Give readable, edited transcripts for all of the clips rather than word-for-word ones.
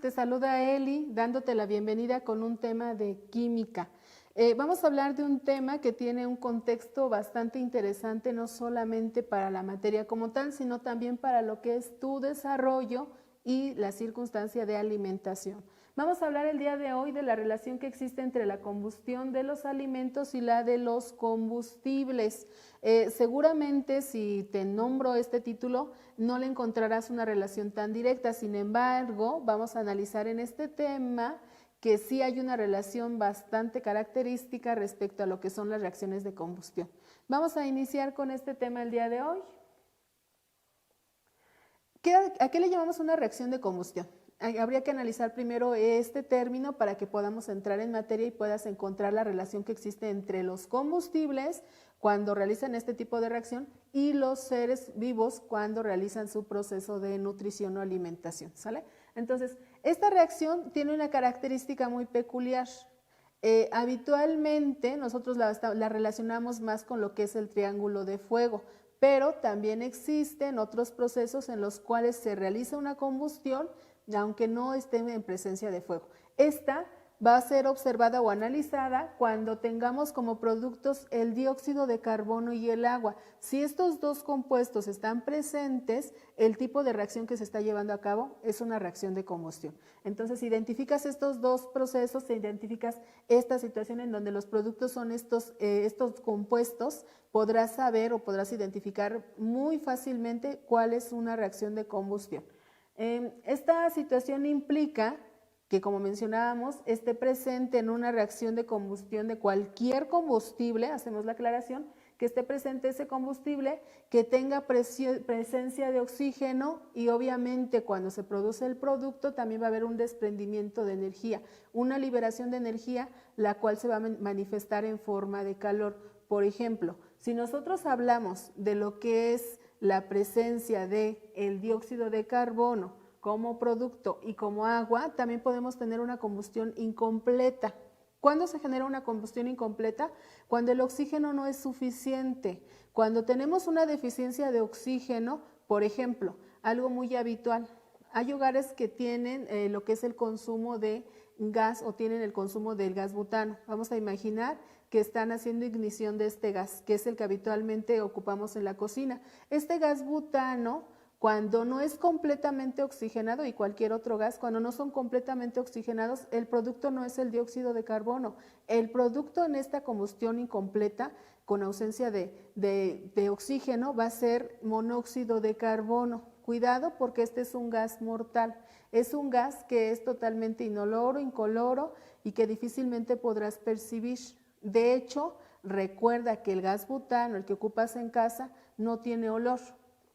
Te saluda Eli, dándote la bienvenida con un tema de química. Vamos a hablar de un tema que tiene un contexto bastante interesante, no solamente para la materia como tal, sino también para lo que es tu desarrollo y la circunstancia de alimentación. Vamos a hablar el día de hoy de la relación que existe entre la combustión de los alimentos y la de los combustibles. Seguramente si te nombro este título no le encontrarás una relación tan directa, sin embargo vamos a analizar en este tema que sí hay una relación bastante característica respecto a lo que son las reacciones de combustión. Vamos a iniciar con este tema el día de hoy. ¿A qué le llamamos una reacción de combustión? Habría que analizar primero este término para que podamos entrar en materia y puedas encontrar la relación que existe entre los combustibles cuando realizan este tipo de reacción y los seres vivos cuando realizan su proceso de nutrición o alimentación, ¿sale? Entonces, esta reacción tiene una característica muy peculiar. Habitualmente nosotros la relacionamos más con lo que es el triángulo de fuego, pero también existen otros procesos en los cuales se realiza una combustión aunque no esté en presencia de fuego. Esta va a ser observada o analizada cuando tengamos como productos el dióxido de carbono y el agua. Si estos dos compuestos están presentes, el tipo de reacción que se está llevando a cabo es una reacción de combustión. Entonces, si identificas estos dos procesos, si identificas esta situación en donde los productos son estos compuestos, podrás saber o podrás identificar muy fácilmente cuál es una reacción de combustión. Esta situación implica que, como mencionábamos, esté presente en una reacción de combustión de cualquier combustible, hacemos la aclaración, que esté presente ese combustible, que tenga presencia de oxígeno y obviamente cuando se produce el producto también va a haber un desprendimiento de energía, una liberación de energía, la cual se va a manifestar en forma de calor. Por ejemplo, si nosotros hablamos de lo que es la presencia del dióxido de carbono como producto y como agua, también podemos tener una combustión incompleta. ¿Cuándo se genera una combustión incompleta? Cuando el oxígeno no es suficiente. Cuando tenemos una deficiencia de oxígeno, por ejemplo, algo muy habitual, hay hogares que tienen lo que es el consumo de gas o tienen el consumo del gas butano. Vamos a imaginar que están haciendo ignición de este gas, que es el que habitualmente ocupamos en la cocina. Este gas butano, cuando no es completamente oxigenado, y cualquier otro gas, cuando no son completamente oxigenados, el producto no es el dióxido de carbono. El producto en esta combustión incompleta, con ausencia de oxígeno, va a ser monóxido de carbono. Cuidado porque este es un gas mortal. Es un gas que es totalmente inoloro, incoloro y que difícilmente podrás percibir. De hecho, recuerda que el gas butano, el que ocupas en casa, no tiene olor.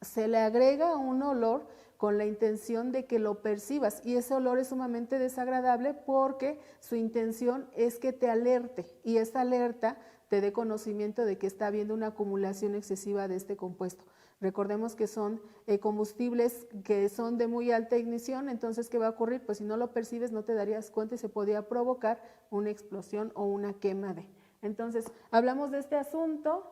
Se le agrega un olor con la intención de que lo percibas y ese olor es sumamente desagradable porque su intención es que te alerte y esa alerta te dé conocimiento de que está habiendo una acumulación excesiva de este compuesto. Recordemos que son combustibles que son de muy alta ignición, entonces ¿qué va a ocurrir? Pues si no lo percibes no te darías cuenta y se podría provocar una explosión o una quema de. Entonces, hablamos de este asunto.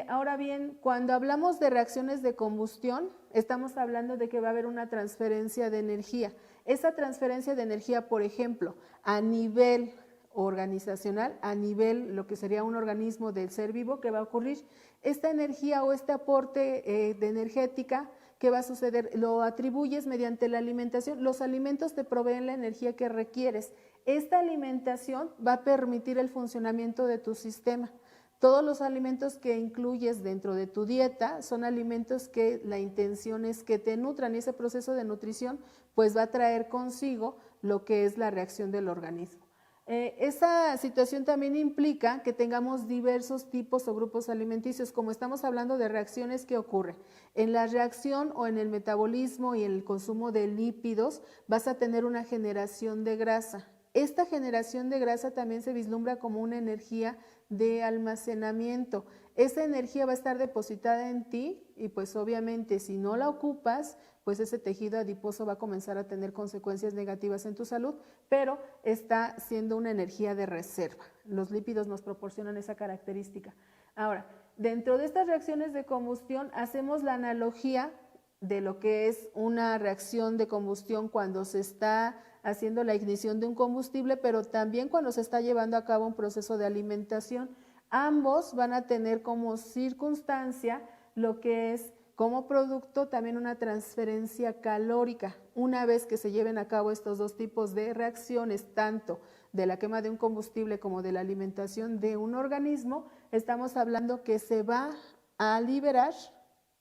Ahora bien, cuando hablamos de reacciones de combustión, estamos hablando de que va a haber una transferencia de energía. Esa transferencia de energía, por ejemplo, a nivel organizacional, a nivel lo que sería un organismo del ser vivo, ¿qué va a ocurrir? Esta energía o este aporte de energética, ¿qué va a suceder? Lo atribuyes mediante la alimentación. Los alimentos te proveen la energía que requieres. Esta alimentación va a permitir el funcionamiento de tu sistema. Todos los alimentos que incluyes dentro de tu dieta son alimentos que la intención es que te nutran y ese proceso de nutrición pues va a traer consigo lo que es la reacción del organismo. Esa situación también implica que tengamos diversos tipos o grupos alimenticios, como estamos hablando de reacciones que ocurren. En la reacción o en el metabolismo y en el consumo de lípidos vas a tener una generación de grasa. Esta generación de grasa también se vislumbra como una energía de almacenamiento. Esa energía va a estar depositada en ti y pues obviamente si no la ocupas, pues ese tejido adiposo va a comenzar a tener consecuencias negativas en tu salud, pero está siendo una energía de reserva. Los lípidos nos proporcionan esa característica. Ahora, dentro de estas reacciones de combustión hacemos la analogía de lo que es una reacción de combustión cuando se está haciendo la ignición de un combustible, pero también cuando se está llevando a cabo un proceso de alimentación. Ambos van a tener como circunstancia lo que es como producto también una transferencia calórica. Una vez que se lleven a cabo estos dos tipos de reacciones, tanto de la quema de un combustible como de la alimentación de un organismo, estamos hablando que se va a liberar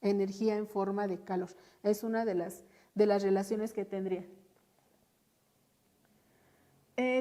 energía en forma de calor. Es una de las relaciones que tendría.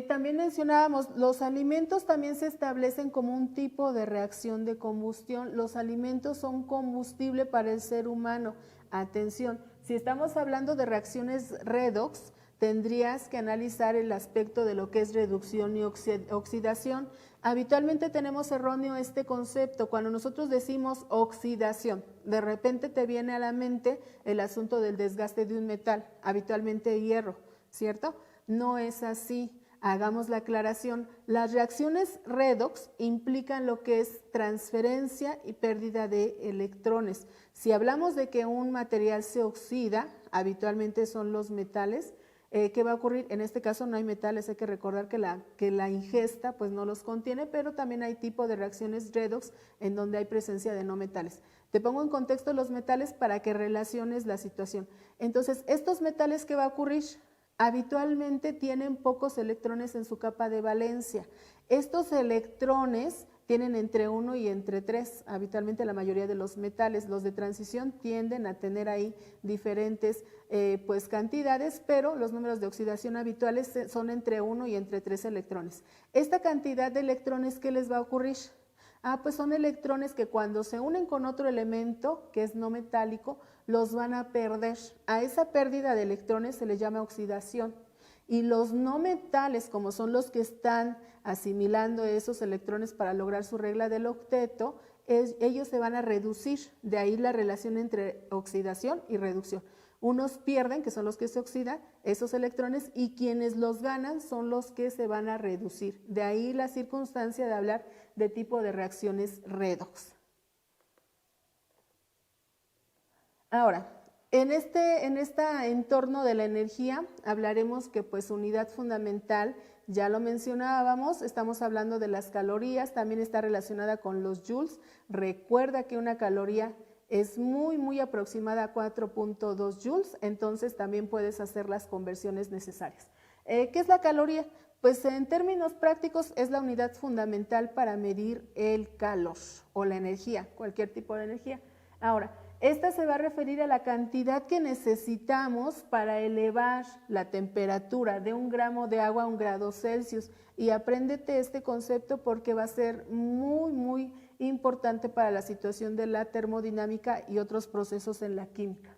También mencionábamos, los alimentos también se establecen como un tipo de reacción de combustión. Los alimentos son combustible para el ser humano. Atención, si estamos hablando de reacciones redox, tendrías que analizar el aspecto de lo que es reducción y oxidación. Habitualmente tenemos erróneo este concepto. Cuando nosotros decimos oxidación, de repente te viene a la mente el asunto del desgaste de un metal, habitualmente hierro, ¿cierto? No es así. Hagamos la aclaración. Las reacciones redox implican lo que es transferencia y pérdida de electrones. Si hablamos de que un material se oxida, habitualmente son los metales. ¿Qué va a ocurrir? En este caso no hay metales, hay que recordar que la ingesta pues no los contiene, pero también hay tipo de reacciones redox en donde hay presencia de no metales. Te pongo en contexto los metales para que relaciones la situación. Entonces, estos metales, ¿qué va a ocurrir? Habitualmente tienen pocos electrones en su capa de valencia. Estos electrones tienen entre 1 y entre 3, habitualmente la mayoría de los metales. Los de transición tienden a tener ahí diferentes pues cantidades, pero los números de oxidación habituales son entre 1 y entre 3 electrones. Esta cantidad de electrones, ¿qué les va a ocurrir? Pues son electrones que cuando se unen con otro elemento, que es no metálico, los van a perder. A esa pérdida de electrones se le llama oxidación. Y los no metales, como son los que están asimilando esos electrones para lograr su regla del octeto, ellos se van a reducir. De ahí la relación entre oxidación y reducción. Unos pierden, que son los que se oxidan, esos electrones, y quienes los ganan son los que se van a reducir. De ahí la circunstancia de hablar de tipo de reacciones redox. Ahora, en este entorno de la energía hablaremos que pues unidad fundamental, ya lo mencionábamos, estamos hablando de las calorías, también está relacionada con los joules. Recuerda que una caloría es muy aproximada a 4.2 joules, entonces también puedes hacer las conversiones necesarias. ¿Qué es la caloría? Pues en términos prácticos es la unidad fundamental para medir el calor o la energía, cualquier tipo de energía. Ahora, esta se va a referir a la cantidad que necesitamos para elevar la temperatura de 1 gramo de agua a 1 grado Celsius. Y apréndete este concepto porque va a ser muy importante para la situación de la termodinámica y otros procesos en la química.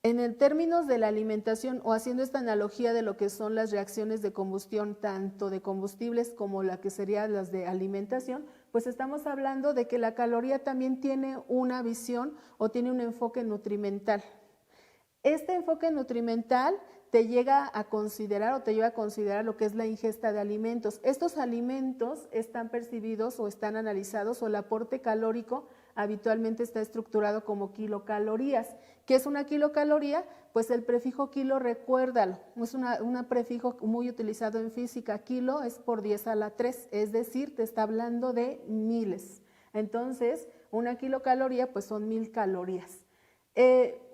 En el términos de la alimentación, o haciendo esta analogía de lo que son las reacciones de combustión, tanto de combustibles como la que serían las de alimentación, pues estamos hablando de que la caloría también tiene una visión o tiene un enfoque nutrimental. Este enfoque nutrimental te llega a considerar o te lleva a considerar lo que es la ingesta de alimentos. Estos alimentos están percibidos o están analizados, o el aporte calórico habitualmente está estructurado como kilocalorías. ¿Qué es una kilocaloría? Pues el prefijo kilo, recuérdalo, es un prefijo muy utilizado en física. Kilo es por 10 a la 3, es decir, te está hablando de miles. Entonces, una kilocaloría pues son 1000 calorías.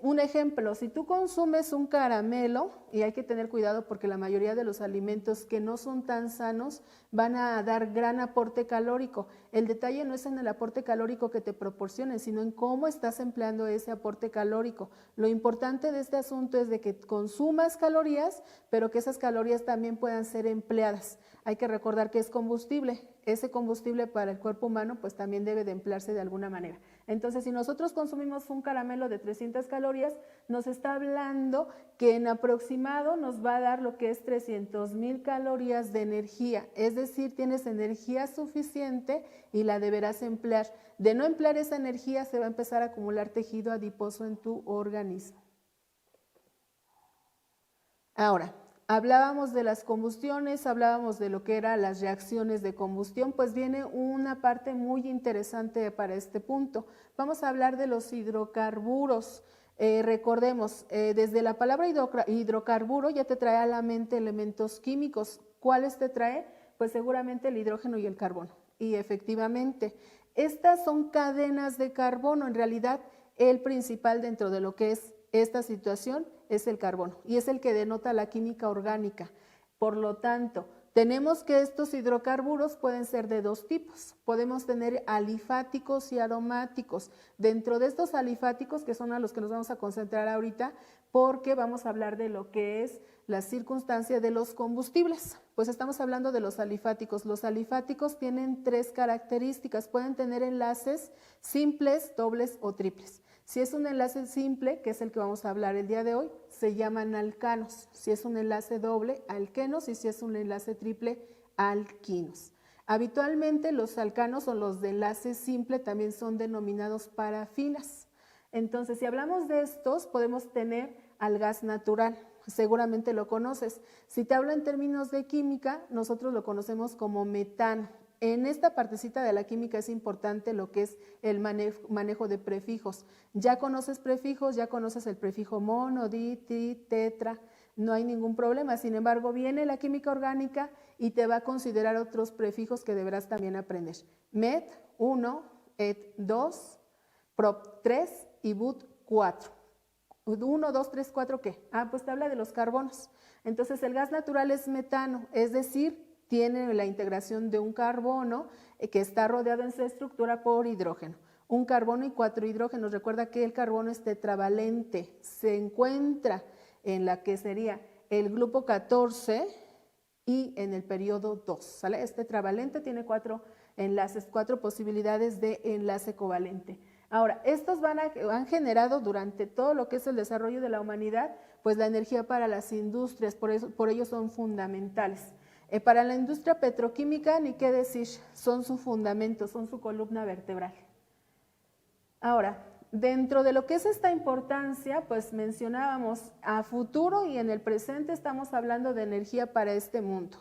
Un ejemplo, si tú consumes un caramelo, y hay que tener cuidado porque la mayoría de los alimentos que no son tan sanos van a dar gran aporte calórico. El detalle no es en el aporte calórico que te proporcionen, sino en cómo estás empleando ese aporte calórico. Lo importante de este asunto es de que consumas calorías, pero que esas calorías también puedan ser empleadas. Hay que recordar que es combustible. Ese combustible para el cuerpo humano pues también debe de emplearse de alguna manera. Entonces, si nosotros consumimos un caramelo de 300 calorías, nos está hablando que en aproximado nos va a dar lo que es 300,000 calorías de energía. Es decir, tienes energía suficiente y la deberás emplear. De no emplear esa energía, se va a empezar a acumular tejido adiposo en tu organismo. Ahora, hablábamos de las combustiones, hablábamos de lo que eran las reacciones de combustión, pues viene una parte muy interesante para este punto. Vamos a hablar de los hidrocarburos. Recordemos, desde la palabra hidrocarburo ya te trae a la mente elementos químicos. ¿Cuáles te trae? Pues seguramente el hidrógeno y el carbono. Y efectivamente, estas son cadenas de carbono. En realidad, el principal dentro de lo que es esta situación es el carbono y es el que denota la química orgánica. Por lo tanto, tenemos que estos hidrocarburos pueden ser de dos tipos. Podemos tener alifáticos y aromáticos. Dentro de estos alifáticos, que son a los que nos vamos a concentrar ahorita, porque vamos a hablar de lo que es la circunstancia de los combustibles. Pues estamos hablando de los alifáticos. Los alifáticos tienen tres características. Pueden tener enlaces simples, dobles o triples. Si es un enlace simple, que es el que vamos a hablar el día de hoy, se llaman alcanos. Si es un enlace doble, alquenos, y si es un enlace triple, alquinos. Habitualmente los alcanos o los de enlace simple también son denominados parafinas. Entonces, si hablamos de estos, podemos tener al gas natural. Seguramente lo conoces. Si te hablo en términos de química, nosotros lo conocemos como metano. En esta partecita de la química es importante lo que es el manejo de prefijos. Ya conoces prefijos, ya conoces el prefijo mono, di, tri, tetra, no hay ningún problema. Sin embargo, viene la química orgánica y te va a considerar otros prefijos que deberás también aprender. Met 1, et 2, prop 3 y but 4. 1, 2, 3, 4, ¿qué? Pues te habla de los carbonos. Entonces, el gas natural es metano, es decir, tiene la integración de un carbono que está rodeado en su estructura por hidrógeno. Un carbono y 4 hidrógenos. Recuerda que el carbono es tetravalente. Se encuentra en la que sería el grupo 14 y en el periodo 2. ¿Sale? Es tetravalente, tiene 4 enlaces, 4 posibilidades de enlace covalente. Ahora, estos han generado durante todo lo que es el desarrollo de la humanidad, pues la energía para las industrias, por ello son fundamentales. Para la industria petroquímica, ni qué decir, son su fundamento, son su columna vertebral. Ahora, dentro de lo que es esta importancia, pues mencionábamos a futuro y en el presente estamos hablando de energía para este mundo.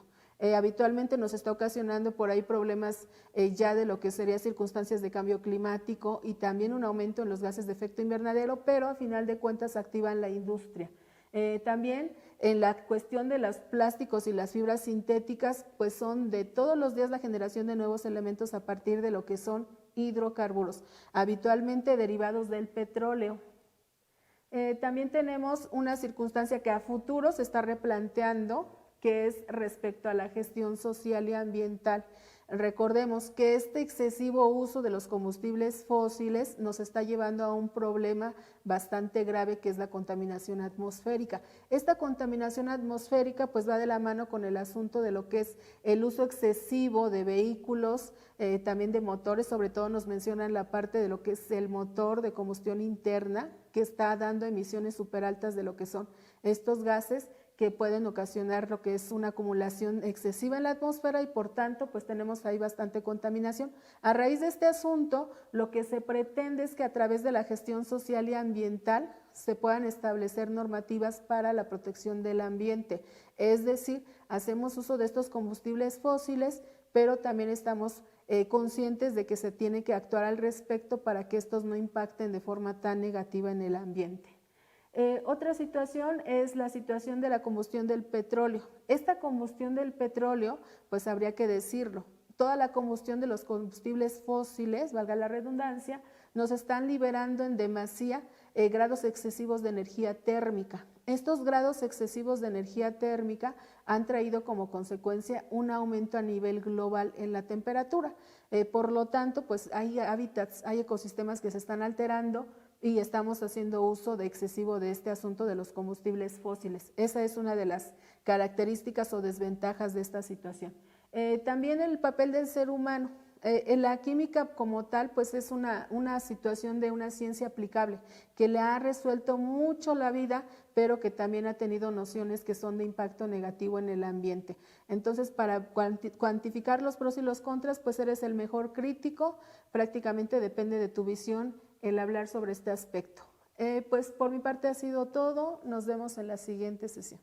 Habitualmente nos está ocasionando por ahí problemas ya de lo que serían circunstancias de cambio climático y también un aumento en los gases de efecto invernadero, pero a final de cuentas activan la industria. También en la cuestión de los plásticos y las fibras sintéticas, pues son de todos los días la generación de nuevos elementos a partir de lo que son hidrocarburos, habitualmente derivados del petróleo. También tenemos una circunstancia que a futuro se está replanteando, que es respecto a la gestión social y ambiental. Recordemos que este excesivo uso de los combustibles fósiles nos está llevando a un problema bastante grave que es la contaminación atmosférica. Esta contaminación atmosférica pues va de la mano con el asunto de lo que es el uso excesivo de vehículos, también de motores, sobre todo nos mencionan la parte de lo que es el motor de combustión interna que está dando emisiones súper altas de lo que son estos gases que pueden ocasionar lo que es una acumulación excesiva en la atmósfera y por tanto pues tenemos ahí bastante contaminación. A raíz de este asunto lo que se pretende es que a través de la gestión social y ambiental se puedan establecer normativas para la protección del ambiente, es decir, hacemos uso de estos combustibles fósiles pero también estamos conscientes de que se tiene que actuar al respecto para que estos no impacten de forma tan negativa en el ambiente. Otra situación es la situación de la combustión del petróleo. Esta combustión del petróleo, pues habría que decirlo, toda la combustión de los combustibles fósiles, valga la redundancia, nos están liberando en demasía grados excesivos de energía térmica. Estos grados excesivos de energía térmica han traído como consecuencia un aumento a nivel global en la temperatura. Por lo tanto, pues hay hábitats, hay ecosistemas que se están alterando y estamos haciendo uso de excesivo de este asunto de los combustibles fósiles. Esa es una de las características o desventajas de esta situación. También el papel del ser humano. En la química como tal, pues es una situación de una ciencia aplicable que le ha resuelto mucho la vida, pero que también ha tenido nociones que son de impacto negativo en el ambiente. Entonces, para cuantificar los pros y los contras, pues eres el mejor crítico, prácticamente depende de tu visión el hablar sobre este aspecto. Pues por mi parte ha sido todo, nos vemos en la siguiente sesión.